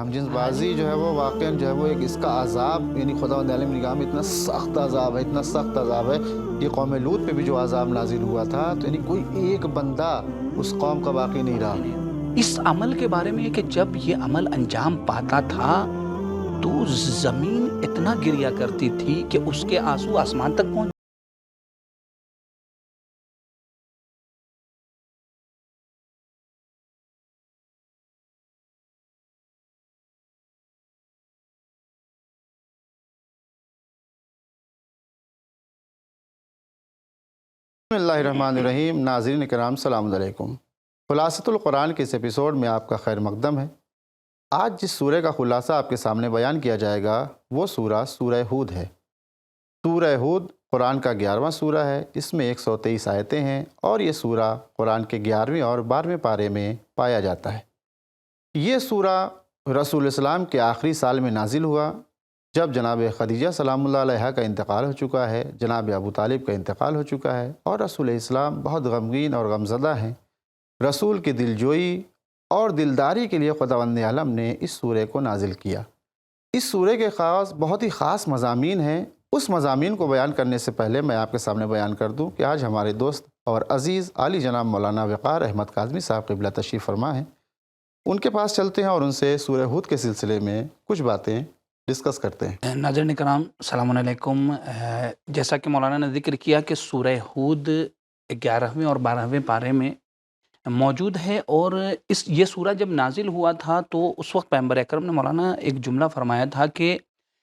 ہم جنس بازی جو ہے وہ واقعاً جو ہے وہ ایک اس کا عذاب، یعنی خداوند عالم نگاہ میں اتنا سخت عذاب ہے، اتنا سخت عذاب ہے کہ قوم لوط پہ بھی جو عذاب نازل ہوا تھا تو یعنی کوئی ایک بندہ اس قوم کا باقی نہیں رہا۔ اس عمل کے بارے میں کہ جب یہ عمل انجام پاتا تھا تو زمین اتنا گریا کرتی تھی کہ اس کے آنسو آسمان تک پہنچ بسم اللہ الرحمن الرحیم۔ ناظرین کرام السلام علیکم۔ خلاصۃ القرآن کے اس ایپیسوڈ میں آپ کا خیر مقدم ہے۔ آج جس سورہ کا خلاصہ آپ کے سامنے بیان کیا جائے گا وہ سورہ ہود ہے۔ سورہ ہود قرآن کا 11واں سورہ ہے، اس میں 123 آیتیں ہیں اور یہ سورہ قرآن کے 11ویں اور 12ویں پارے میں پایا جاتا ہے۔ یہ سورہ رسول اسلام کے آخری سال میں نازل ہوا جب جناب خدیجہ سلام اللہ علیہا کا انتقال ہو چکا ہے، جناب ابو طالب کا انتقال ہو چکا ہے اور رسول اسلام بہت غمگین اور غمزدہ ہیں۔ رسول کی دلجوئی اور دلداری کے لیے خداوند عالم نے اس سورہ کو نازل کیا۔ اس سورہ کے بہت ہی خاص مضامین ہیں۔ اس مضامین کو بیان کرنے سے پہلے میں آپ کے سامنے بیان کر دوں کہ آج ہمارے دوست اور عزیز عالی جناب مولانا وقار احمد کاظمی صاحب قبلہ تشریف فرما ہیں۔ ان کے پاس چلتے ہیں اور ان سے سورہ ہود کے سلسلے میں کچھ باتیں ڈسکس کرتے ہیں۔ ناظرین کرام السلام علیکم۔ جیسا کہ مولانا نے ذکر کیا کہ سورہ ہود 11ویں اور 12ویں پارے میں موجود ہے، اور یہ سورہ جب نازل ہوا تھا تو اس وقت پیغمبر اکرم نے مولانا ایک جملہ فرمایا تھا کہ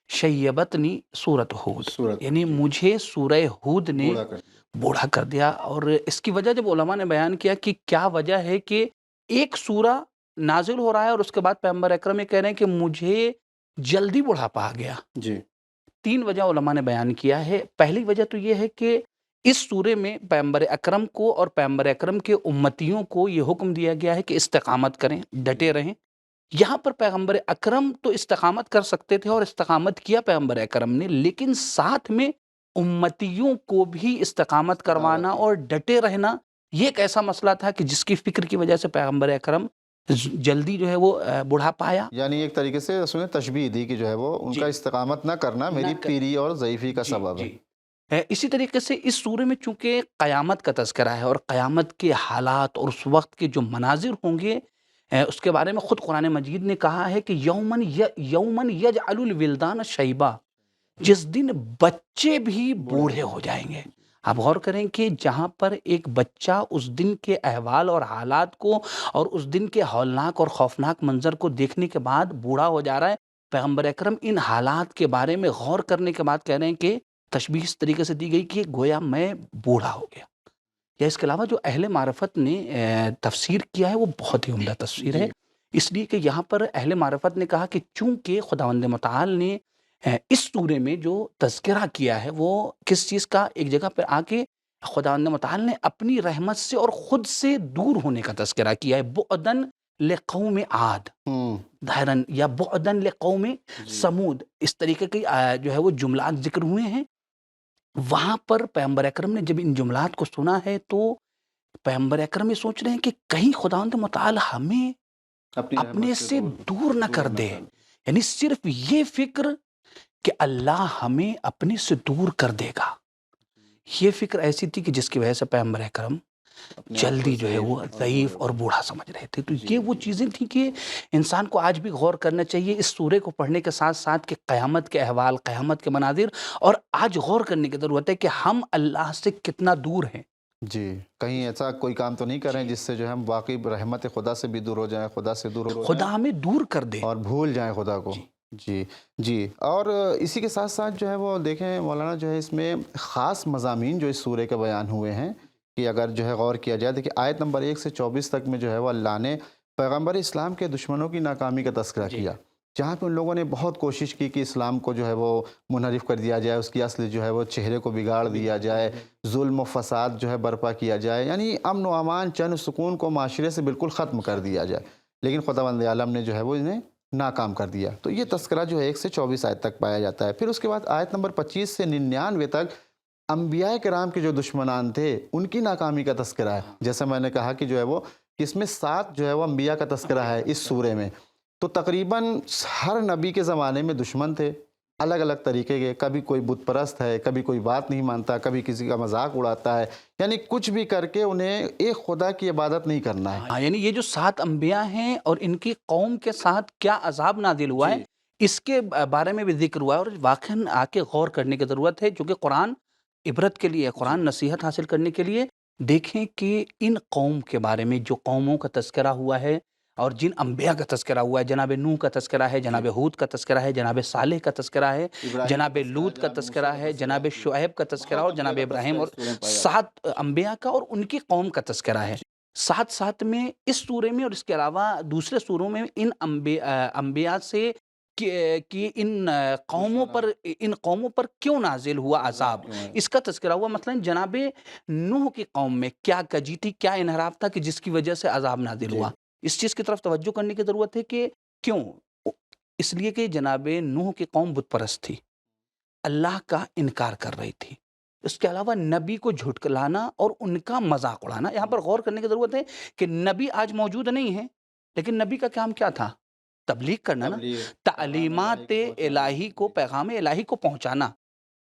شیبتنی سورۃ ہود، یعنی مجھے سورہ ہود نے بوڑھا کر دیا۔ اور اس کی وجہ جب علماء نے بیان کیا کہ کیا وجہ ہے کہ ایک سورہ نازل ہو رہا ہے اور اس کے بعد پیغمبر اکرم یہ کہہ رہے ہیں کہ مجھے جلدی بڑھاپا آ گیا۔ جی، 3 وجہ علماء نے بیان کیا ہے۔ پہلی وجہ تو یہ ہے کہ اس سورے میں پیغمبر اکرم کو اور پیغمبر اکرم کے امتیوں کو یہ حکم دیا گیا ہے کہ استقامت کریں، ڈٹے رہیں۔ یہاں پر پیغمبر اکرم تو استقامت کر سکتے تھے اور استقامت کیا پیغمبر اکرم نے، لیکن ساتھ میں امتیوں کو بھی استقامت کروانا اور ڈٹے رہنا یہ ایک ایسا مسئلہ تھا کہ جس کی فکر کی وجہ سے پیغمبر اکرم جلدی جو ہے وہ بڑھا پایا۔ یعنی ایک طریقے سے رسول نے تشبیہ دی کہ جو ہے وہ ان کا استقامت نہ کرنا میری پیری اور ضعیفی کا سبب ہے۔ اسی طریقے سے اس سورے میں چونکہ قیامت کا تذکرہ ہے اور قیامت کے حالات اور اس وقت کے جو مناظر ہوں گے اس کے بارے میں خود قرآن مجید نے کہا ہے کہ یومن یجعل الولدان شیبا، جس دن بچے بھی بوڑھے ہو جائیں گے۔ آپ غور کریں کہ جہاں پر ایک بچہ اس دن کے احوال اور حالات کو اور اس دن کے ہولناک اور خوفناک منظر کو دیکھنے کے بعد بوڑھا ہو جا رہا ہے، پیغمبر اکرم ان حالات کے بارے میں غور کرنے کے بعد کہہ رہے ہیں کہ تشبیہ اس طریقے سے دی گئی کہ گویا میں بوڑھا ہو گیا۔ یا اس کے علاوہ جو اہل معرفت نے تفسیر کیا ہے وہ بہت ہی عمدہ تفسیر ہے، اس لیے کہ یہاں پر اہل معرفت نے کہا کہ چونکہ خداوند متعال نے اس سورے میں جو تذکرہ کیا ہے وہ کس چیز کا، ایک جگہ پر آ کے خداوند متعال نے اپنی رحمت سے اور خود سے دور ہونے کا تذکرہ کیا ہے، بعدن لقوم عاد ظاہراً یا بعدن لقوم سمود، اس طریقے کے جو ہے وہ جملات ذکر ہوئے ہیں۔ وہاں پر پیغمبر اکرم نے جب ان جملات کو سنا ہے تو پیغمبر اکرم یہ سوچ رہے ہیں کہ کہیں خداوند متعال ہمیں اپنے سے دور نہ کر دے، یعنی صرف یہ فکر کہ اللہ ہمیں اپنے سے دور کر دے گا، یہ فکر ایسی تھی کہ جس کی وجہ سے پیغمبر اکرم جلدی جو ہے وہ ضعیف اور بوڑھا سمجھ رہے تھے۔ تو یہ وہ چیزیں تھیں کہ انسان کو آج بھی غور کرنا چاہیے اس سورے کو پڑھنے کے ساتھ ساتھ کہ قیامت کے احوال، قیامت کے مناظر، اور آج غور کرنے کی ضرورت ہے کہ ہم اللہ سے کتنا دور ہیں۔ جی، کہیں ایسا کوئی کام تو نہیں کریں جس سے جو ہے ہم واقعی رحمت خدا سے بھی دور ہو جائیں، خدا سے دور ہو جائیں، خدا ہمیں دور کر دے اور بھول جائیں خدا کو۔ جی، اور اسی کے ساتھ ساتھ جو ہے وہ دیکھیں مولانا، جو ہے اس میں خاص مضامین جو اس سورے کے بیان ہوئے ہیں کہ اگر جو ہے غور کیا جائے، دیکھیں آیت نمبر 1 سے 24 تک میں جو ہے وہ اللہ نے پیغمبر اسلام کے دشمنوں کی ناکامی کا تذکرہ کیا، جہاں پہ ان لوگوں نے بہت کوشش کی کہ اسلام کو جو ہے وہ منحرف کر دیا جائے، اس کی اصل جو ہے وہ چہرے کو بگاڑ دیا جائے، ظلم و فساد جو ہے برپا کیا جائے، یعنی امن و امان، چین و سکون کو معاشرے سے بالکل ختم کر دیا جائے، لیکن خداوند عالم نے جو ہے وہ انہیں ناکام کر دیا۔ تو یہ تذکرہ جو ہے 1 سے 24 آیت تک پایا جاتا ہے۔ پھر اس کے بعد آیت نمبر 25 سے 99 تک انبیاء کرام کے جو دشمنان تھے ان کی ناکامی کا تذکرہ ہے۔ جیسا میں نے کہا کہ جو ہے وہ اس میں 7 جو ہے وہ انبیاء کا تذکرہ ہے اس سورے میں، تو تقریباً ہر نبی کے زمانے میں دشمن تھے الگ الگ طریقے کے. کبھی کوئی بت پرست ہے, کبھی کوئی بات نہیں مانتا, کبھی کسی کا مذاق اڑاتا ہے, یعنی کچھ بھی کر کے انہیں ایک خدا کی عبادت نہیں کرنا ہے. ہاں، یعنی یہ جو 7 انبیاء ہیں اور ان کی قوم کے ساتھ کیا عذاب نازل ہوا ہے اس کے بارے میں بھی ذکر ہوا ہے, اور واقعاً آ کے غور کرنے کی ضرورت ہے, چونکہ قرآن عبرت کے لیے, قرآن نصیحت حاصل کرنے کے لیے. دیکھیں کہ ان قوم کے بارے میں جو قوموں کا تذکرہ ہوا ہے اور جن انبیاء کا تذکرہ ہوا ہے, جناب نوح کا تذکرہ ہے, جناب ہود کا تذکرہ ہے, جناب صالح کا تذکرہ ہے, جناب لوط کا تذکرہ ہے, جناب شعیب کا تذکرہ اور جناب ابراہیم, اور 7 انبیاء کا اور ان کی قوم کا تذکرہ ہے. ساتھ ساتھ میں اس سورے میں اور اس کے علاوہ دوسرے سوروں میں ان انبیاء سے کہ ان قوموں پر کیوں نازل ہوا عذاب, اس کا تذکرہ ہوا. مثلا جناب نوح کی قوم میں کیا کجی تھی, کیا انحراف تھا کہ جس کی وجہ سے عذاب نازل ہوا. اس چیز کی طرف توجہ کرنے کی ضرورت ہے کہ کیوں. اس لیے کہ جناب نوح کی قوم بت پرست تھی, اللہ کا انکار کر رہی تھی. اس کے علاوہ نبی کو جھٹلانا اور ان کا مذاق اڑانا. یہاں پر غور کرنے کی ضرورت ہے کہ نبی آج موجود نہیں ہے, لیکن نبی کا کام کیا تھا؟ تبلیغ کرنا نا, تعلیمات الہی کو, پیغام الہی کو پہنچانا.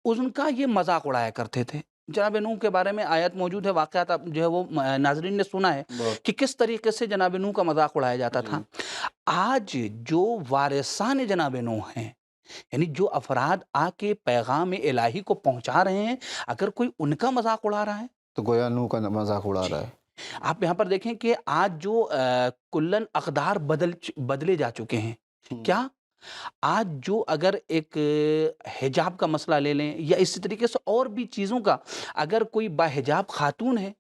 ان کا یہ مذاق اڑایا کرتے تھے. جناب نوح کے بارے میں آیت موجود ہے, واقعات جو ہے وہ ناظرین نے سنا ہے کہ کس طریقے سے جناب نوح کا مذاق اڑایا جاتا تھا. آج جو وارثان جناب نوح ہیں, یعنی جو افراد آ کے پیغام الہی کو پہنچا رہے ہیں, اگر کوئی ان کا مذاق اڑا رہا ہے تو گویا نوح کا مذاق اڑا رہا ہے. آپ یہاں پر دیکھیں کہ آج جو کلن اقدار بدلے جا چکے ہیں. کیا آج جو اگر ایک حجاب کا مسئلہ لے لیں یا اسی طریقے سے اور بھی چیزوں کا, اگر کوئی باحجاب خاتون ہے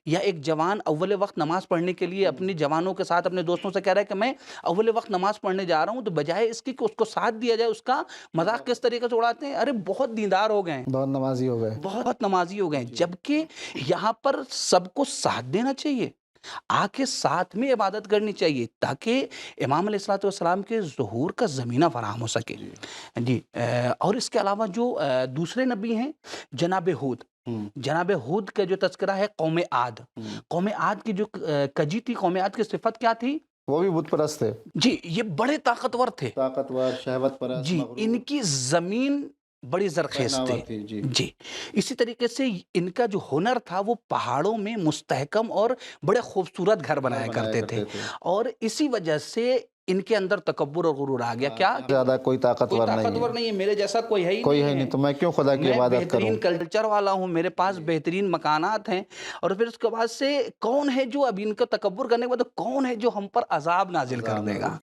یا ایک جوان اول وقت نماز پڑھنے کے لیے اپنی جوانوں کے ساتھ اپنے دوستوں سے کہہ رہا ہے کہ میں اول وقت نماز پڑھنے جا رہا ہوں, تو بجائے اس کی کہ اس کو ساتھ دیا جائے, اس کا مذاق کس طریقے سے اڑاتے ہیں, ارے بہت دیندار ہو گئے ہیں, بہت نمازی ہو گئے, بہت نمازی ہو گئے ہیں. جبکہ یہاں پر سب کو ساتھ دینا چاہیے, آ کے ساتھ میں عبادت کرنی چاہیے, تاکہ امام علیہ الصلوۃ والسلام کے ظہور کا زمینہ فراہم ہو سکے. جی, اور اس کے علاوہ جو دوسرے نبی ہیں جناب ہود, جناب ہود کا جو تذکرہ ہے قوم عاد. قوم عاد کی جو کجی تھی, قوم عاد کی صفت کیا تھی؟ وہ بھی بت پرست تھے. جی, یہ بڑے طاقتور تھے, طاقتور, شہوت پرست. جی, ان کی زمین بڑی زرخیز تھی. جی, اسی طریقے سے ان کا جو ہنر تھا وہ پہاڑوں میں مستحکم اور بڑے خوبصورت گھر بنایا کرتے تھے, اور اسی وجہ سے ان کے اندر تکبر اور غرور آ گیا. کیا زیادہ کوئی طاقتور نہیں ہے, میرے جیسا کوئی ہے ہی نہیں, تو میں کیوں خدا کی میں عبادت کروں. بہترین کلچر والا ہوں, میرے پاس بہترین مکانات ہیں. اور پھر اس کے بعد سے کون ہے جو اب ان کا تکبر کرنے کے بعد کون ہے جو ہم پر عذاب نازل کر دے گا.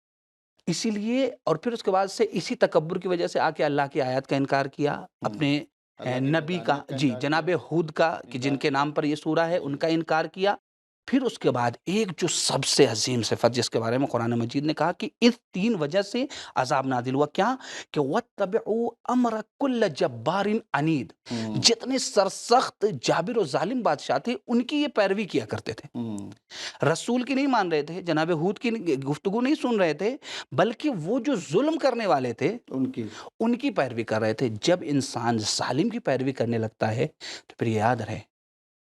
اسی لیے, اور پھر اس کے بعد سے اسی تکبر کی وجہ سے آ کے اللہ کی آیات کا انکار کیا, اپنے نبی کا, جی, جناب ہود کا, کہ جن کے نام پر یہ سورہ ہے, ان کا انکار کیا. پھر اس کے بعد ایک جو سب سے عظیم صفت جس کے بارے میں قرآن مجید نے کہا کہ اس 3 وجہ سے عذاب نازل ہوا, کیا کہ وَاتَّبِعُوا أَمْرَ كُلَّ جَبَّارٍ عَنِيدٍ. جتنے سرسخت جابر و ظالم بادشاہ تھے ان کی یہ پیروی کیا کرتے تھے. رسول کی نہیں مان رہے تھے, جناب ہود کی گفتگو نہیں سن رہے تھے, بلکہ وہ جو ظلم کرنے والے تھے ان کی پیروی کر رہے تھے. جب انسان ظالم کی پیروی کرنے لگتا ہے تو پھر یہ یاد رہے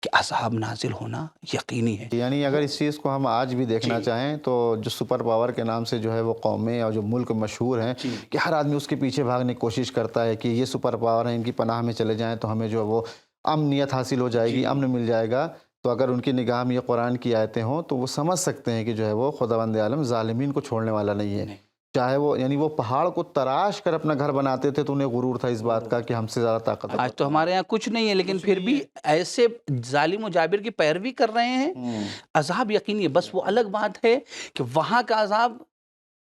کہ عذاب نازل ہونا یقینی ہے. یعنی اگر اس چیز کو ہم آج بھی دیکھنا چاہیں تو جو سپر پاور کے نام سے جو ہے وہ قومیں اور جو ملک مشہور ہیں کہ ہر آدمی اس کے پیچھے بھاگنے کی کوشش کرتا ہے کہ یہ سپر پاور ہیں, ان کی پناہ میں چلے جائیں تو ہمیں جو ہے وہ امنیت حاصل ہو جائے گی, امن مل جائے گا. تو اگر ان کی نگاہ میں یہ قرآن کی آیتیں ہوں تو وہ سمجھ سکتے ہیں کہ جو ہے وہ خداوند عالم ظالمین کو چھوڑنے والا نہیں ہے. چاہے وہ, یعنی وہ پہاڑ کو تراش کر اپنا گھر بناتے تھے تو انہیں غرور تھا اس بات کا کہ ہم سے زیادہ طاقت. آج تو ہمارے یہاں کچھ نہیں ہے, لیکن پھر بھی ایسے ظالم و جابر کی پیروی کر رہے ہیں, عذاب یقینی ہے. بس وہ الگ بات ہے کہ وہاں کا عذاب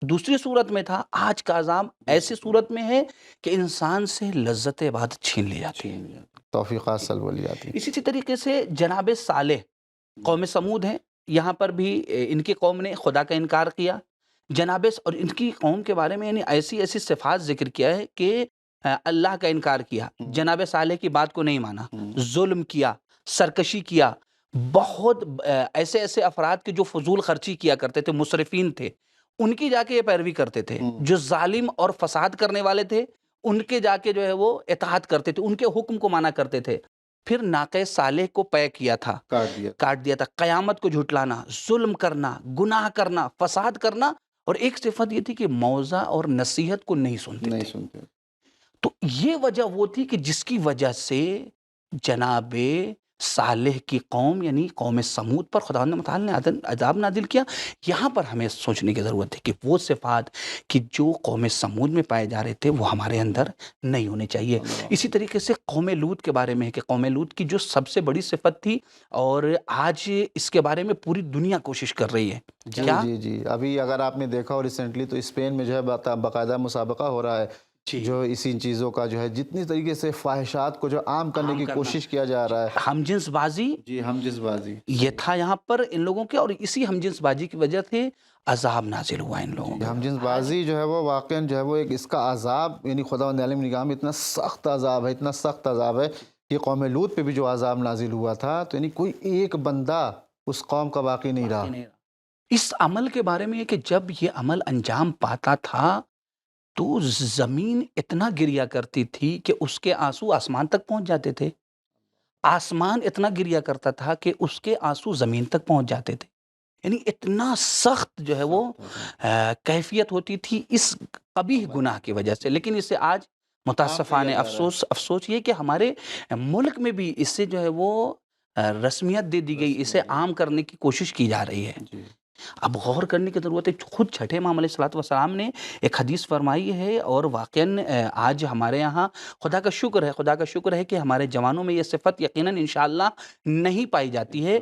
دوسری صورت میں تھا, آج کا عذاب ایسی صورت میں ہے کہ انسان سے لذت عبادت چھین لی جاتی ہے, توفیقات سلب لی جاتی ہے. اسی طریقے سے جناب صالح قوم سمود ہیں, یہاں پر بھی ان کی قوم نے خدا کا انکار کیا. جناب اور ان کی قوم کے بارے میں یعنی ایسی ایسی صفات ذکر کیا ہے کہ اللہ کا انکار کیا, جناب صالح کی بات کو نہیں مانا, ظلم کیا, سرکشی کیا. بہت ایسے ایسے افراد کے جو فضول خرچی کیا کرتے تھے, مسرفین تھے, ان کی جا کے یہ پیروی کرتے تھے. جو ظالم اور فساد کرنے والے تھے ان کے جا کے جو ہے وہ اطاعت کرتے تھے, ان کے حکم کو مانا کرتے تھے. پھر ناقہ صالح کو پے کیا تھا, کاٹ دیا تھا. قیامت کو جھٹلانا, ظلم کرنا, گناہ کرنا, فساد کرنا, اور ایک صفت یہ تھی کہ موعظہ اور نصیحت کو نہیں سنتے نہیں تھے. سنتے. تو یہ وجہ وہ تھی کہ جس کی وجہ سے جناب صالح کی قوم یعنی قوم سمود پر خداوند متعال نے عذاب نازل کیا. یہاں پر ہمیں سوچنے کی ضرورت ہے کہ وہ صفات کہ جو قوم سمود میں پائے جا رہے تھے وہ ہمارے اندر نہیں ہونے چاہیے. اسی طریقے سے قوم لوط کے بارے میں ہے کہ قوم لوط کی جو سب سے بڑی صفت تھی اور آج اس کے بارے میں پوری دنیا کوشش کر رہی ہے. جی کیا؟ جی جی ابھی اگر آپ نے دیکھا ہو ریسنٹلی تو اسپین میں جو ہے باقاعدہ مسابقہ ہو رہا ہے جی. جو اسی چیزوں کا جو ہے جتنی طریقے سے فواہشات کو جو عام کرنے کی کوشش کیا جا رہا ہے. ہم جنس بازی جی ہم جس بازی یہ تھا یہاں پر ان لوگوں کے، اور اسی ہم جنس بازی کی وجہ سے عذاب نازل ہوا ان لوگوں ہم پر. جنس بازی جو ہے وہ واقعاً جو ہے وہ ایک اس کا عذاب یعنی خداوند عالم کی نگاہ میں اتنا سخت عذاب ہے، اتنا سخت عذاب ہے کہ قوم لوط پہ بھی جو عذاب نازل ہوا تھا تو یعنی کوئی ایک بندہ اس قوم کا باقی نہیں رہا. اس عمل کے بارے میں ہے کہ جب یہ عمل انجام پاتا تھا تو زمین اتنا گریا کرتی تھی کہ اس کے آنسو آسمان تک پہنچ جاتے تھے. آسمان اتنا گریا کرتا تھا کہ اس کے آنسو زمین تک پہنچ جاتے تھے. یعنی اتنا سخت جو ہے وہ کیفیت ہوتی تھی اس قبیح گناہ کی وجہ سے. لیکن اس سے آج متاسفانہ افسوس یہ کہ ہمارے ملک میں بھی اس سے جو ہے وہ رسمیت دے دی گئی، اسے عام کرنے کی کوشش کی جا رہی ہے. اب غور کرنے کی ضرورت ہے. خود چھٹے امام علیہ الصلوۃ والسلام نے ایک حدیث فرمائی ہے اور واقعاً آج ہمارے یہاں خدا کا شکر ہے کہ ہمارے جوانوں میں یہ صفت یقیناً انشاءاللہ نہیں پائی جاتی ہے.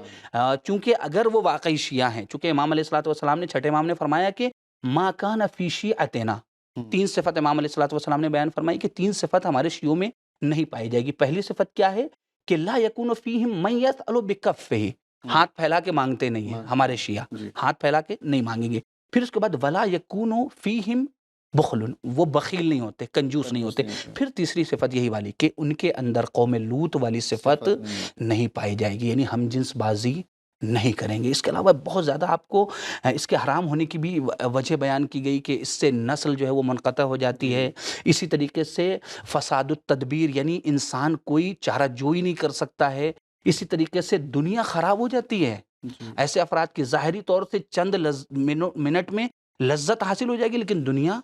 چونکہ اگر وہ واقعی شیعہ ہیں، چونکہ امام علیہ الصلوۃ والسلام نے چھٹے امام نے فرمایا کہ ما کان فی شیعتنا، 3 صفت امام علیہ الصلوۃ والسلام نے بیان فرمائی کہ 3 صفت ہمارے شیعوں میں نہیں پائی جائے گی. پہلی صفت کیا ہے کہ لا یکون فیہم من یسأل بکفہ، ہاتھ پھیلا کے مانگتے نہیں ہیں ہمارے شیعہ، ہاتھ پھیلا کے نہیں مانگیں گے. پھر اس کے بعد ولا یکون فیہم بخل، وہ بخیل نہیں ہوتے، کنجوس نہیں ہوتے. پھر تیسری صفت یہی والی کہ ان کے اندر قوم لوط والی صفت نہیں پائی جائے گی، یعنی ہم جنس بازی نہیں کریں گے. اس کے علاوہ بہت زیادہ آپ کو اس کے حرام ہونے کی بھی وجہ بیان کی گئی کہ اس سے نسل جو ہے وہ منقطع ہو جاتی ہے. اسی طریقے سے فساد التدبیر یعنی انسان کوئی چارہ جوئی نہیں کر سکتا ہے. اسی طریقے سے دنیا خراب ہو جاتی ہے. ایسے افراد کی ظاہری طور سے چند منٹ میں لذت حاصل ہو جائے گی لیکن دنیا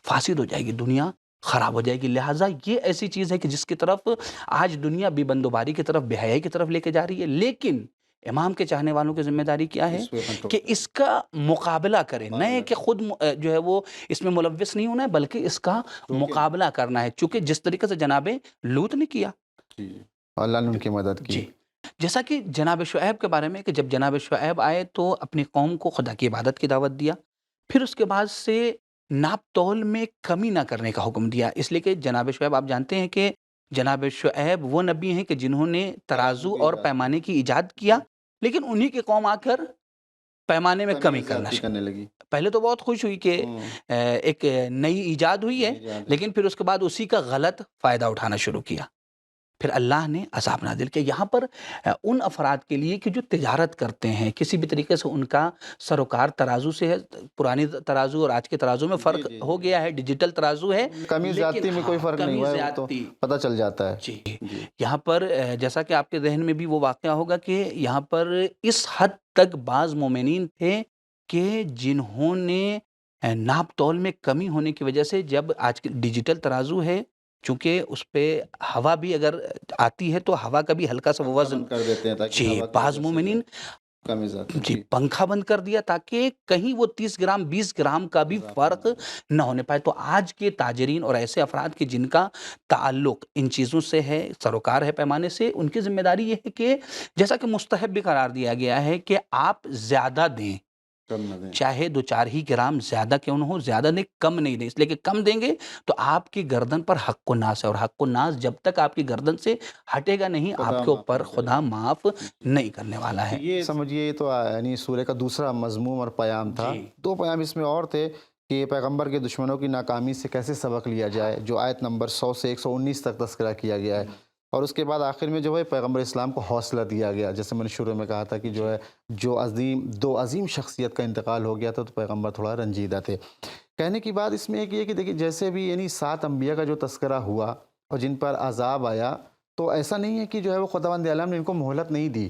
فاسد ہو جائے گی، دنیا خراب ہو جائے گی. لہٰذا یہ ایسی چیز ہے کہ جس کی طرف آج دنیا بے بندوباری کی طرف، بے حیائی کی طرف لے کے جا رہی ہے. لیکن امام کے چاہنے والوں کی ذمہ داری کیا ہے کہ اس کا مقابلہ کریں، نہ کہ خود جو ہے وہ اس میں ملوث نہیں ہونا ہے بلکہ اس کا مقابلہ کرنا ہے، چونکہ جس طریقے سے جناب لوط نے کیا. اللہ نے ان کی مدد کی. جیسا کہ جناب شعیب کے بارے میں کہ جب جناب شعیب آئے تو اپنی قوم کو خدا کی عبادت کی دعوت دیا. پھر اس کے بعد سے ناپ تول میں کمی نہ کرنے کا حکم دیا، اس لیے کہ جناب شعیب آپ جانتے ہیں کہ جناب شعیب وہ نبی ہیں کہ جنہوں نے ترازو اور پیمانے کی ایجاد کیا، لیکن انہی کی قوم آ کر پیمانے میں کمی کرنے لگی. پہلے تو بہت خوش ہوئی کہ ایک نئی ایجاد ہوئی ہے، لیکن پھر اس کے بعد اسی کا غلط فائدہ اٹھانا شروع کیا. پھر اللہ نے عذاب نازل کیا. یہاں پر ان افراد کے لیے کہ جو تجارت کرتے ہیں کسی بھی طریقے سے، ان کا سروکار ترازو سے ہے. پرانی ترازو اور آج کے ترازو میں فرق ہو گیا ہے، ڈیجیٹل ترازو ہے، کمی زیادتی میں کوئی فرق نہیں ہوا ہے، تو پتہ چل جاتا ہے. جی یہاں پر جیسا کہ آپ کے ذہن میں بھی وہ واقعہ ہوگا کہ یہاں پر اس حد تک بعض مومنین تھے کہ جنہوں نے ناپ تول میں کمی ہونے کی وجہ سے، جب آج کے ڈیجیٹل ترازو ہے چونکہ اس پہ ہوا بھی اگر آتی ہے تو ہوا کا بھی ہلکا سا وزن کر دیتے ہیں تاکہ جی بعض مومنین جی پنکھا بند کر دیا تاکہ کہیں وہ 30 گرام 20 گرام کا بھی فرق نہ ہونے پائے. تو آج کے تاجرین اور ایسے افراد کے جن کا تعلق ان چیزوں سے ہے، سروکار ہے پیمانے سے، ان کی ذمہ داری یہ ہے کہ جیسا کہ مستحب بھی قرار دیا گیا ہے کہ آپ زیادہ دیں، چاہے 2-4 ہی گرام زیادہ کیوں نہ ہو، زیادہ دیں کم نہیں دیں، اس لیے کہ کم دیں گے تو آپ کی گردن پر حق و ناز ہے، اور حق و ناز جب تک آپ کی گردن سے ہٹے گا نہیں آپ کے اوپر خدا معاف نہیں کرنے والا ہے. یہ سمجھیے تو یعنی سورہ کا دوسرا مضمون اور پیام تھا. 2 پیام اس میں اور تھے کہ پیغمبر کے دشمنوں کی ناکامی سے کیسے سبق لیا جائے، جو آیت نمبر 100 سے 119 تک تذکرہ کیا گیا ہے. اور اس کے بعد آخر میں جو ہے پیغمبر اسلام کو حوصلہ دیا گیا، جیسے میں نے شروع میں کہا تھا کہ جو ہے دو عظیم شخصیت کا انتقال ہو گیا تھا تو پیغمبر تھوڑا رنجیدہ تھے. کہنے کی بات اس میں ایک یہ کہ دیکھیے جیسے بھی یعنی 7 انبیاء کا جو تذکرہ ہوا اور جن پر عذاب آیا، تو ایسا نہیں ہے کہ جو ہے وہ خداوند عالم نے ان کو مہلت نہیں دی.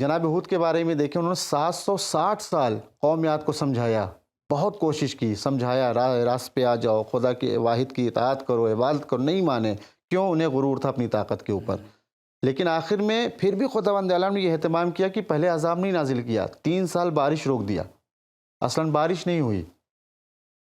جناب ہود کے بارے میں دیکھیں، انہوں نے 760 سال قومیات کو سمجھایا، بہت کوشش کی، سمجھایا راست پہ آ جاؤ، خدا کی واحد کی اطاعت کرو، عبادت کرو، نہیں مانے. کیوں؟ انہیں غرور تھا اپنی طاقت کے اوپر. لیکن آخر میں پھر بھی خداوند عالم نے یہ اہتمام کیا کہ پہلے عذاب نہیں نازل کیا، 3 سال بارش روک دیا، اصلاً بارش نہیں ہوئی.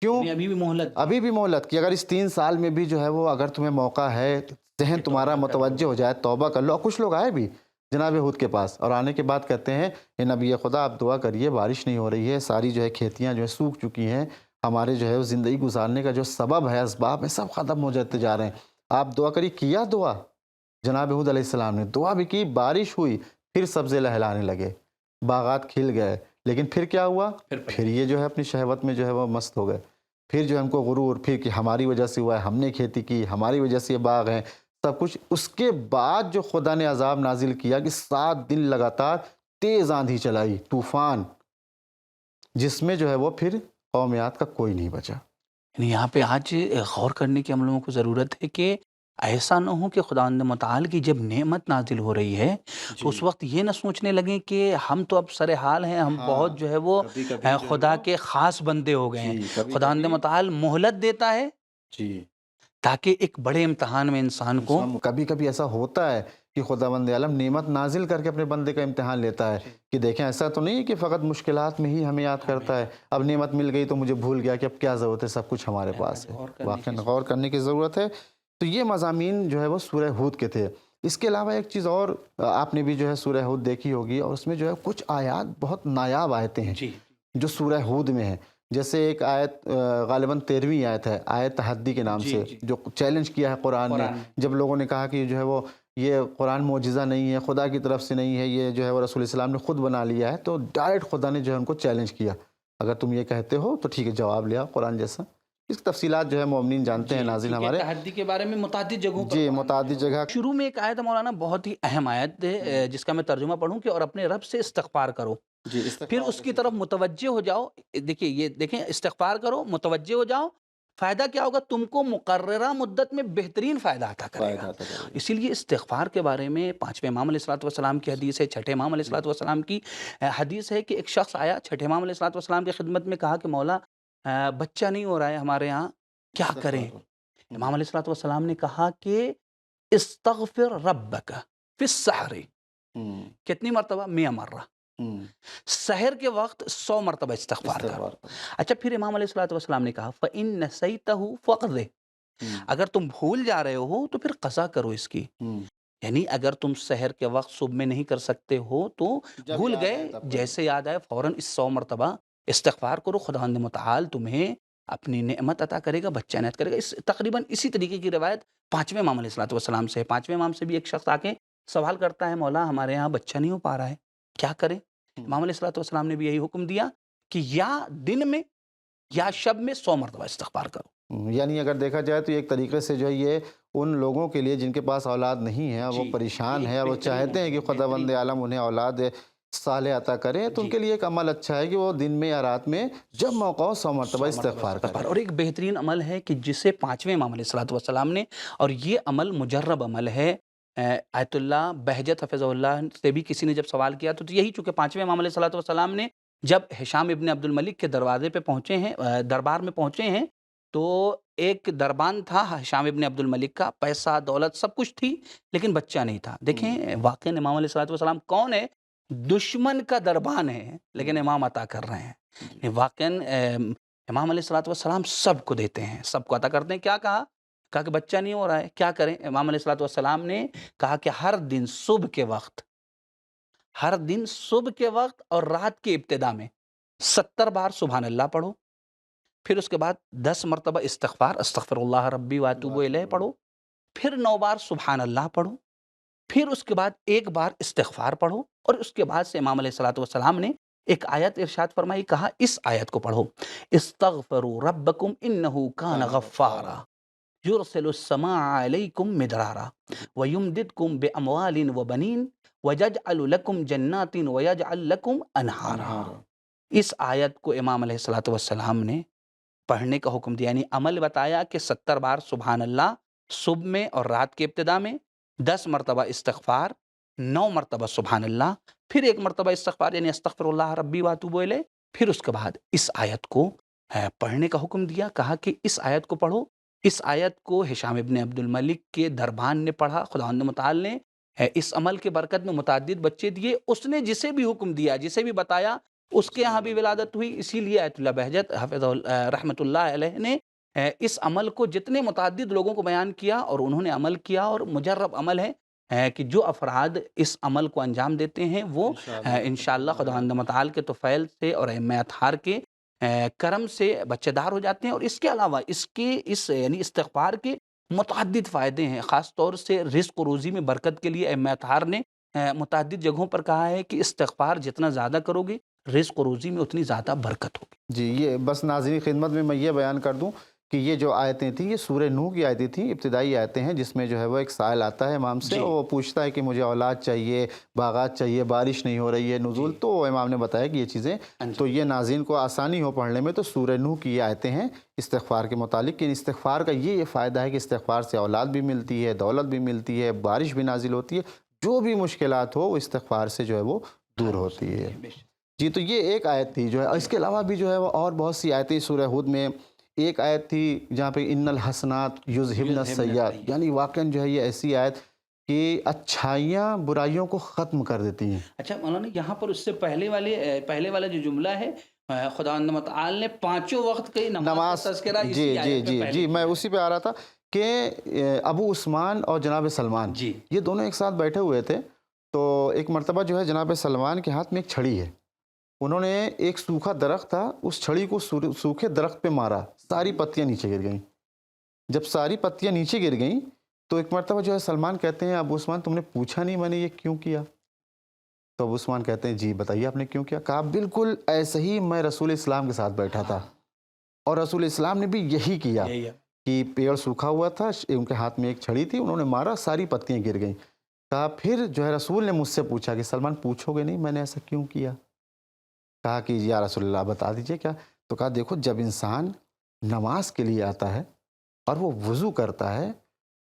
کیوں؟ یعنی ابھی بھی مہلت. ابھی بھی مہلت کہ اگر اس 3 سال میں بھی جو ہے وہ اگر تمہیں موقع ہے، ذہن تمہارا متوجہ ہو جائے، توبہ کر لو. اور کچھ لوگ آئے بھی جناب ہود کے پاس، اور آنے کے بعد کہتے ہیں اے نبی خدا آپ دعا کریے، بارش نہیں ہو رہی ہے، ساری جو ہے کھیتیاں جو ہے سوکھ چکی ہیں، ہمارے جو ہے وہ زندگی گزارنے کا جو سبب ہے، اسباب ہے، سب ختم ہو جاتے جا رہے ہیں، آپ دعا کریے. کیا دعا جناب ہود علیہ السلام نے، دعا بھی کی، بارش ہوئی، پھر سبزے لہلانے لگے، باغات کھل گئے. لیکن پھر کیا ہوا؟ پھر یہ جو ہے اپنی شہوت میں جو ہے وہ مست ہو گئے. پھر جو ہم کو غرور، پھر کہ ہماری وجہ سے ہوا ہے، ہم نے کھیتی کی، ہماری وجہ سے یہ باغ ہیں، سب کچھ. اس کے بعد جو خدا نے عذاب نازل کیا کہ 7 دن لگاتار تیز آندھی چلائی، طوفان، جس میں جو ہے وہ پھر قومیات کا کوئی نہیں بچا. یعنی یہاں پہ آج غور کرنے کی ہم لوگوں کو ضرورت ہے کہ ایسا نہ ہو کہ خداوند متعال کی جب نعمت نازل ہو رہی ہے تو اس وقت یہ نہ سوچنے لگیں کہ ہم تو اب سر حال ہیں، ہم بہت جو ہے وہ خدا کے خاص بندے ہو گئے ہیں. خداوند متعال مہلت دیتا ہے تاکہ ایک بڑے امتحان میں انسان کو. کبھی کبھی ایسا ہوتا ہے کہ خداوند عالم نعمت نازل کر کے اپنے بندے کا امتحان لیتا ہے کہ دیکھیں ایسا تو نہیں کہ فقط مشکلات میں ہی ہمیں یاد کرتا ہے، اب نعمت مل گئی تو مجھے بھول گیا کہ اب کیا ضرورت ہے، سب کچھ ہمارے پاس ہے. واقعی غور کرنے کی ضرورت ہے. تو یہ مضامین جو ہے وہ سورہ ہود کے تھے. اس کے علاوہ ایک چیز اور آپ نے بھی جو ہے سورہ ہود دیکھی ہوگی، اور اس میں جو ہے کچھ آیات بہت نایاب آیتیں ہیں جو سورہ ہود میں ہیں. جیسے ایک آیت غالباً 13ویں آیت ہے، آیت تحدی کے نام سے، جو چیلنج کیا ہے قرآن نے. جب لوگوں نے کہا کہ جو ہے وہ یہ قرآن معجزہ نہیں ہے، خدا کی طرف سے نہیں ہے، یہ جو ہے وہ رسول اسلام نے خود بنا لیا ہے، تو ڈائریکٹ خدا نے جو ہے ان کو چیلنج کیا، اگر تم یہ کہتے ہو تو ٹھیک ہے، جواب لیا قرآن جیسا. اس کی تفصیلات جو ہے مومنین جانتے ہیں، ناظرین ہمارے. تحدی کے بارے میں متعدد جگہوں پر متعدد جگہ. شروع میں ایک آیت ہے مولانا، بہت ہی اہم آیت ہے جس کا میں ترجمہ پڑھوں کہ اور اپنے رب سے استغفار کرو، پھر اس کی طرف متوجہ ہو جاؤ. دیکھیں یہ دیکھیں، استغفار کرو، متوجہ ہو جاؤ، فائدہ کیا ہوگا؟ تم کو مقررہ مدت میں بہترین فائدہ عطا کرے گا. اسی لیے استغفار کے بارے میں 5ویں امام علیہ الصلوۃ والسلام کی حدیث ہے، 6ٹھے امام علیہ الصلوۃ والسلام کی حدیث ہے کہ ایک شخص آیا 6ٹھے امام علیہ الصلوۃ والسلام کی خدمت میں، کہا کہ مولا بچہ نہیں ہو رہا ہے ہمارے یہاں، کیا کریں؟ امام علیہ الصلوۃ والسلام نے کہا کہ استغفر ربک فی السحر. کتنی مرتبہ؟ 100 مرہ. سحر کے وقت 100 مرتبہ استغفار کرو. اچھا، پھر امام علیہ الصلوۃ والسلام نے کہا فَإِن نَسَيْتَهُ فَقْضِهْ. اگر تم بھول جا رہے ہو تو پھر قضا کرو اس کی. یعنی اگر تم سحر کے وقت صبح میں نہیں کر سکتے ہو تو بھول گئے، جیسے یاد آئے فوراً اس 100 مرتبہ استغفار کرو، خداوند متعال تمہیں اپنی نعمت عطا کرے گا، بچہ عنایت کرے گا. تقریباً اسی طریقے کی روایت 5ویں امام علیہ الصلوۃ والسلام سے ہے. 5ویں امام سے بھی ایک شخص آ کے سوال کرتا ہے، مولا ہمارے یہاں بچہ نہیں ہو پا رہا ہے، کیا کریں؟ امام علیہ الصلوۃ والسلام نے بھی یہی حکم دیا کہ یا دن میں یا شب میں 100 مرتبہ استغفار کرو. یعنی اگر دیکھا جائے تو ایک طریقے سے جو ہے یہ ان لوگوں کے لیے جن کے پاس اولاد نہیں ہے، وہ پریشان ہے اور وہ چاہتے ہیں کہ خداوند عالم انہیں اولاد صالح عطا کرے، تو ان کے لیے ایک عمل اچھا ہے کہ وہ دن میں یا رات میں جب موقع ہو 100 مرتبہ استغفار کریں. اور ایک بہترین عمل ہے کہ جسے 5ویں امام علیہ الصلوۃ والسلام نے، اور یہ عمل مجرب عمل ہے. آیت اللہ بہجت حفظہ اللہ سے بھی کسی نے جب سوال کیا تو یہی، چونکہ 5ویں امام علیہ الصلوۃ والسلام نے جب ہشام ابن عبد الملک کے دروازے پہ پہنچے ہیں، دربار میں پہنچے ہیں، تو ایک دربان تھا ہشام ابن عبد الملک کا، پیسہ دولت سب کچھ تھی، لیکن بچہ نہیں تھا. دیکھیں واقعی امام علیہ الصلوۃ والسلام کون ہے؟ دشمن کا دربان ہے لیکن امام عطا کر رہے ہیں. واقعی امام علیہ الصلوۃ والسلام سب کو دیتے ہیں، سب کو عطا کرتے ہیں. کیا کہا کہ بچہ نہیں ہو رہا ہے، کیا کریں؟ امام علیہ الصلوۃ والسلام نے کہا کہ ہر دن صبح کے وقت اور رات کی ابتدا میں 70 بار سبحان اللہ پڑھو، پھر اس کے بعد 10 مرتبہ استغفر اللہ ربی واتوب الیہ پڑھو، پھر 9 بار سبحان اللہ پڑھو، پھر اس کے بعد 1 بار استغفار پڑھو. اور اس کے بعد سے امام علیہ الصلوۃ والسلام نے ایک آیت ارشاد فرمائی، کہا اس آیت کو پڑھو، استغفروا ربکم انہ کان غفارا یرسل السماء علیکم مدرارا ویمددکم باموال وبنین ویجعل لکم جنات ویجعل لکم انہارا. اس آیت کو امام علیہ الصلوۃ والسلام نے پڑھنے کا حکم دیا، یعنی عمل بتایا کہ 70 بار سبحان اللہ صبح میں اور رات کے ابتدا میں، 10 مرتبہ استغفار، 9 مرتبہ سبحان اللہ، پھر 1 مرتبہ استغفار یعنی استغفر اللہ ربی واتوب الیہ، پھر اس کے بعد اس آیت کو پڑھنے کا حکم دیا، کہا کہ اس آیت کو پڑھو۔ اس آیت کو ہشام ابن عبد الملک کے دربان نے پڑھا، خداوند متعال نے اس عمل کے برکت میں متعدد بچے دیے۔ اس نے جسے بھی حکم دیا، جسے بھی بتایا، اس کے یہاں بھی ولادت ہوئی۔ اسی لیے آیت اللہ بہجت حافظ رحمۃ اللہ علیہ نے اس عمل کو جتنے متعدد لوگوں کو بیان کیا اور انہوں نے عمل کیا، اور مجرب عمل ہے کہ جو افراد اس عمل کو انجام دیتے ہیں وہ انشاءاللہ خداوند متعال کے طفیل سے اور ائمہ اطہار کے کرم سے بچے دار ہو جاتے ہیں۔ اور اس کے علاوہ یعنی استغفار کے متعدد فائدے ہیں، خاص طور سے رزق و روزی میں برکت کے لیے ائمہ اطہار نے متعدد جگہوں پر کہا ہے کہ استغفار جتنا زیادہ کرو گے رزق و روزی میں اتنی زیادہ برکت ہوگی۔ جی، یہ بس ناظرین خدمت میں یہ بیان کر دوں کہ یہ جو آیتیں تھیں یہ سورہ نوح کی آیتیں تھیں، ابتدائی آیتیں ہیں، جس میں جو ہے وہ ایک سائل آتا ہے امام سے، جی۔ اور وہ پوچھتا ہے کہ مجھے اولاد چاہیے، باغات چاہیے، بارش نہیں ہو رہی ہے، نزول، تو امام نے بتایا کہ یہ چیزیں، تو یہ ناظرین کو آسانی ہو پڑھنے میں، تو سورہ نوح کی یہ آیتیں ہیں استغفار کے متعلق، کہ استغفار کا یہ فائدہ ہے کہ استغفار سے اولاد بھی ملتی ہے، دولت بھی ملتی ہے، بارش بھی نازل ہوتی ہے، جو بھی مشکلات ہو وہ استغفار سے جو ہے وہ دور ہوتی ہے۔ جی، تو یہ ایک آیت تھی جو ہے، اس کے علاوہ بھی جو ہے وہ اور بہت سی آیتیں، سورہ ہود میں ایک آیت تھی جہاں پہ ان الحسنات یذہبن السیئات، یعنی واقعاً جو ہے یہ ایسی آیت کہ اچھائیاں برائیوں کو ختم کر دیتی ہیں۔ اچھا مولانا، یہاں پر اس سے پہلے والا جو جملہ ہے، خداوند متعال نے پانچوں وقت کی نماز کا تذکرہ جی اسی جی آیت میں جی پہلے جی میں کیا اسی پہ آ رہا تھا کہ ابو عثمان اور جناب سلمان، جی۔ یہ دونوں ایک ساتھ بیٹھے ہوئے تھے، تو ایک مرتبہ جو ہے جناب سلمان کے ہاتھ میں ایک چھڑی ہے، انہوں نے ایک سوکھا درخت تھا، اس چھڑی کو سوکھے درخت پہ مارا، ساری پتیاں نیچے گر گئیں۔ جب ساری پتیاں نیچے گر گئیں تو ایک مرتبہ جو ہے سلمان کہتے ہیں ابو عثمان تم نے پوچھا نہیں میں نے یہ کیوں کیا؟ تو ابو عثمان کہتے ہیں جی بتائیے آپ نے کیوں کیا؟ کہا بالکل ایسے ہی میں رسول اسلام کے ساتھ بیٹھا تھا اور رسول اسلام نے بھی یہی کیا کہ پیڑ سوکھا ہوا تھا، ان کے ہاتھ میں ایک چھڑی تھی، انہوں نے مارا، ساری پتیاں گر گئیں۔ کہا پھر جو ہے رسول نے مجھ سے پوچھا کہ سلمان پوچھو گے نہیں میں نے ایسا کیوں کیا؟ کہا کہ یا رسول اللہ بتا دیجئے کیا؟ تو کہا دیکھو جب انسان نماز کے لیے آتا ہے اور وہ وضو کرتا ہے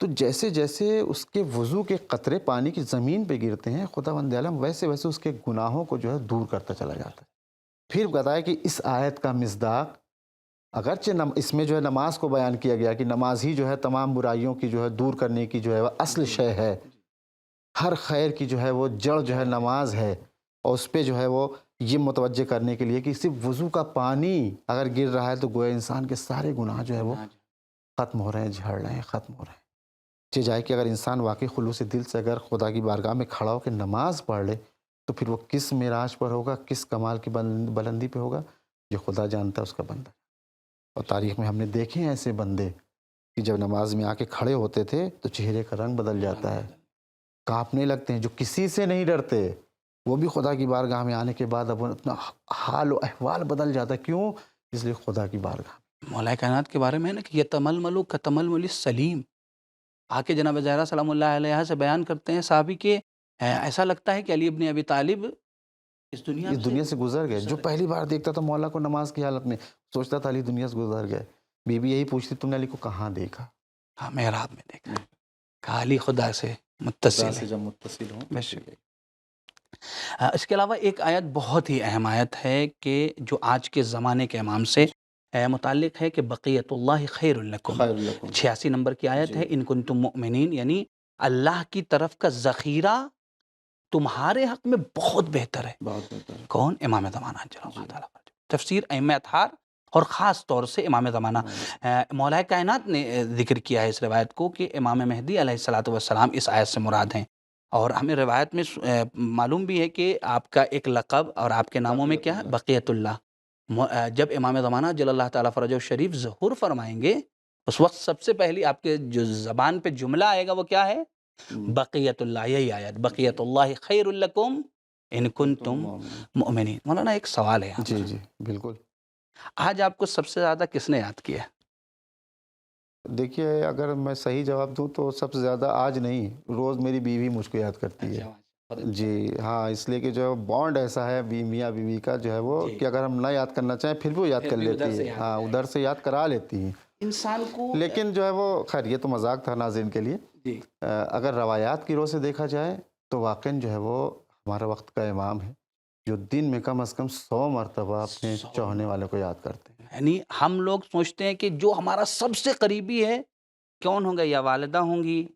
تو جیسے جیسے اس کے وضو کے قطرے پانی کی زمین پہ گرتے ہیں خداوند عالم ویسے ویسے اس کے گناہوں کو جو ہے دور کرتا چلا جاتا ہے۔ پھر بتایا کہ اس آیت کا مصداق اگرچہ اس میں جو ہے نماز کو بیان کیا گیا کہ نماز ہی جو ہے تمام برائیوں کی جو ہے دور کرنے کی جو ہے وہ اصل شے ہے، ہر خیر کی جو ہے وہ جڑ جو ہے نماز ہے، اور اس پہ جو ہے وہ یہ متوجہ کرنے کے لیے کہ صرف وضو کا پانی اگر گر رہا ہے تو گویا انسان کے سارے گناہ جو ہے وہ ختم ہو رہے ہیں، جھڑ رہے ہیں، ختم ہو رہے ہیں۔ جائے کہ اگر انسان واقعی خلوص دل سے اگر خدا کی بارگاہ میں کھڑا ہو کے نماز پڑھ لے تو پھر وہ کس معراج پر ہوگا، کس کمال کی بلندی پہ ہوگا، جو خدا جانتا ہے اس کا بندہ۔ اور تاریخ میں ہم نے دیکھے ہیں ایسے بندے کہ جب نماز میں آ کے کھڑے ہوتے تھے تو چہرے کا رنگ بدل جاتا ہے، کانپنے لگتے ہیں، جو کسی سے نہیں ڈرتے وہ بھی خدا کی بارگاہ میں آنے کے بعد اب اپنا حال و احوال بدل جاتا ہے۔ کیوں؟ اس لیے خدا کی بارگاہ۔ مولا کائنات کے بارے میں ہے نا کہ یتململ کتململ السلیم، آ کے جناب زہرا سلام اللہ علیہ سے بیان کرتے ہیں صحابی کہ ایسا لگتا ہے کہ علی ابن ابی طالب اس دنیا سے گزر گئے۔ جو پہلی بار دیکھتا تھا مولا کو نماز کی حالت میں سوچتا تھا علی دنیا سے گزر گئے۔ بی بی یہی پوچھتی تم نے علی کو کہاں دیکھا؟ ہاں محراب میں دیکھا، کہا علی خدا سے متصل ہے۔ جب متصل ہوں۔ اس کے علاوہ ایک آیت بہت ہی اہم آیت ہے کہ جو آج کے زمانے کے امام سے متعلق ہے کہ بقیت اللہ خیر لکم، 86 نمبر کی آیت ہے، ان کنتم مؤمنین، یعنی اللہ کی طرف کا ذخیرہ تمہارے حق میں بہت بہتر ہے۔ بہت بہتر ہے۔ کون؟ امام زمانہ اللہ تعالیٰ۔ تفسیر ائمہ اطہار اور خاص طور سے امام زمانہ مولا کائنات نے ذکر کیا ہے اس روایت کو کہ امام مہدی علیہ الصلوۃ والسلام اس آیت سے مراد ہیں، اور ہمیں روایت میں معلوم بھی ہے کہ آپ کا ایک لقب اور آپ کے ناموں میں کیا ہے؟ بقیت اللہ۔ جب امام زمانہ جل اللہ تعالیٰ فرجہ شریف ظہور فرمائیں گے اس وقت سب سے پہلی آپ کے جو زبان پہ جملہ آئے گا وہ کیا ہے؟ بقیت اللہ، یہی آیت بقیت اللہ خیر لکم ان کنتم مؤمنین۔ مولانا ایک سوال ہے، جی جی بالکل۔ آج آپ کو سب سے زیادہ کس نے یاد کیا؟ دیکھیے اگر میں صحیح جواب دوں تو سب سے زیادہ آج نہیں، روز میری بیوی مجھ کو یاد کرتی ہے۔ جی ہاں، اس لیے کہ جو بانڈ ایسا ہے میاں بیوی کا جو ہے وہ کہ اگر ہم نہ یاد کرنا چاہیں پھر بھی وہ یاد کر لیتی ہے، ہاں ادھر سے یاد کرا لیتی ہیں انسان کو۔ لیکن جو ہے وہ خیر یہ تو مذاق تھا ناظرین کے لیے۔ اگر روایات کی رو سے دیکھا جائے تو واقعاً جو ہے وہ ہمارا وقت کا امام ہے جو دن میں کم از کم 100 مرتبہ اپنے چاہنے والے کو یاد کرتے ہیں۔ یعنی ہم لوگ سوچتے ہیں کہ جو ہمارا سب سے قریبی ہے کون ہوگا، یا والدہ ہوں گی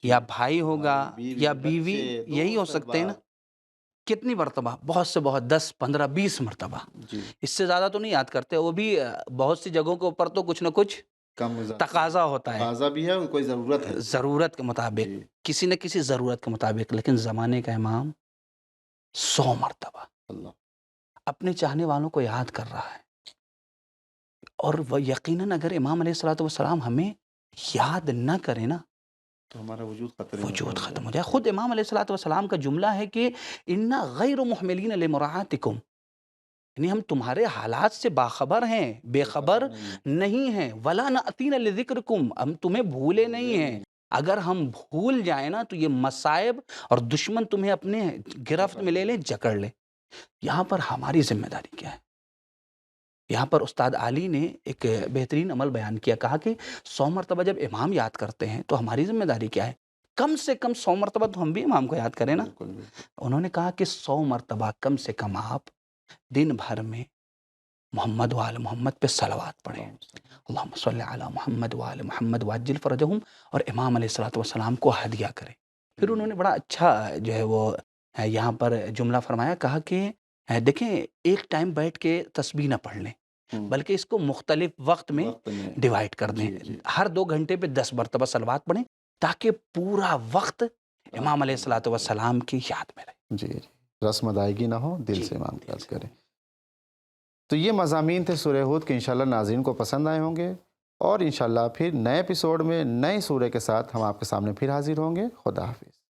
یا بھائی ہوگا یا بیوی، یہی ہو سکتے ہیں نا. کتنی مرتبہ؟ بہت سے بہت 10 15 20 مرتبہ، جی اس سے زیادہ تو نہیں یاد کرتے. وہ بھی بہت سی جگہوں کے اوپر تو کچھ نہ کچھ کم تقاضا ہوتا ہے، تقاضا بھی ہے اور کوئی ضرورت ہے. ضرورت کے مطابق، جی کسی نہ کسی ضرورت کے مطابق. لیکن زمانے کا امام 100 مرتبہ اللہ. اپنے چاہنے والوں کو یاد کر رہا ہے. اور وہ یقیناً اگر امام علیہ الصلوۃ والسلام ہمیں یاد نہ کرے نا تو ہمارا وجود خطرے میں وجود پڑ ختم ہو جائے. خود امام علیہ الصلوۃ والسلام کا جملہ ہے کہ انا غیر محملین لمراعاتکم، یعنی ہم تمہارے حالات سے باخبر ہیں، بے خبر نہیں ہیں. ولا نأتین لذکرکم، ہم تمہیں بھولے نہیں ہیں. اگر ہم بھول جائیں نا تو یہ مصائب اور دشمن تمہیں اپنے گرفت میں لے لیں، جکڑ لیں. یہاں پر ہماری ذمہ داری کیا ہے؟ یہاں پر استاد علی نے ایک بہترین عمل بیان کیا، کہا کہ 100 مرتبہ جب امام یاد کرتے ہیں تو ہماری ذمہ داری کیا ہے؟ کم سے کم 100 مرتبہ تو ہم بھی امام کو یاد کریں نا. انہوں نے کہا کہ 100 مرتبہ کم سے کم آپ دن بھر میں محمد وآل محمد پہ صلوات پڑھیں. اللہم صلی علی محمد وآل محمد وعجل فرجہم، اور امام علیہ الصلوۃ والسلام کو ہدیہ کریں. پھر انہوں نے بڑا اچھا جو ہے وہ یہاں پر جملہ فرمایا، کہا کہ دیکھیں ایک ٹائم بیٹھ کے تسبیح نہ پڑھ لیں، بلکہ اس کو مختلف وقت میں ڈیوائیڈ کر دیں. ہر 2 گھنٹے پہ 10 مرتبہ صلوات پڑھیں تاکہ پورا وقت امام علیہ الصلوۃ والسلام کی یاد میں رہے. جی رسم ادائیگی نہ ہو، دل سے امام کی یاد کریں. تو یہ مضامین تھے سورہ ہود کے، انشاءاللہ ناظرین کو پسند آئے ہوں گے، اور انشاءاللہ پھر نئے ایپیسوڈ میں نئے سورہ کے ساتھ ہم آپ کے سامنے پھر حاضر ہوں گے. خدا حافظ.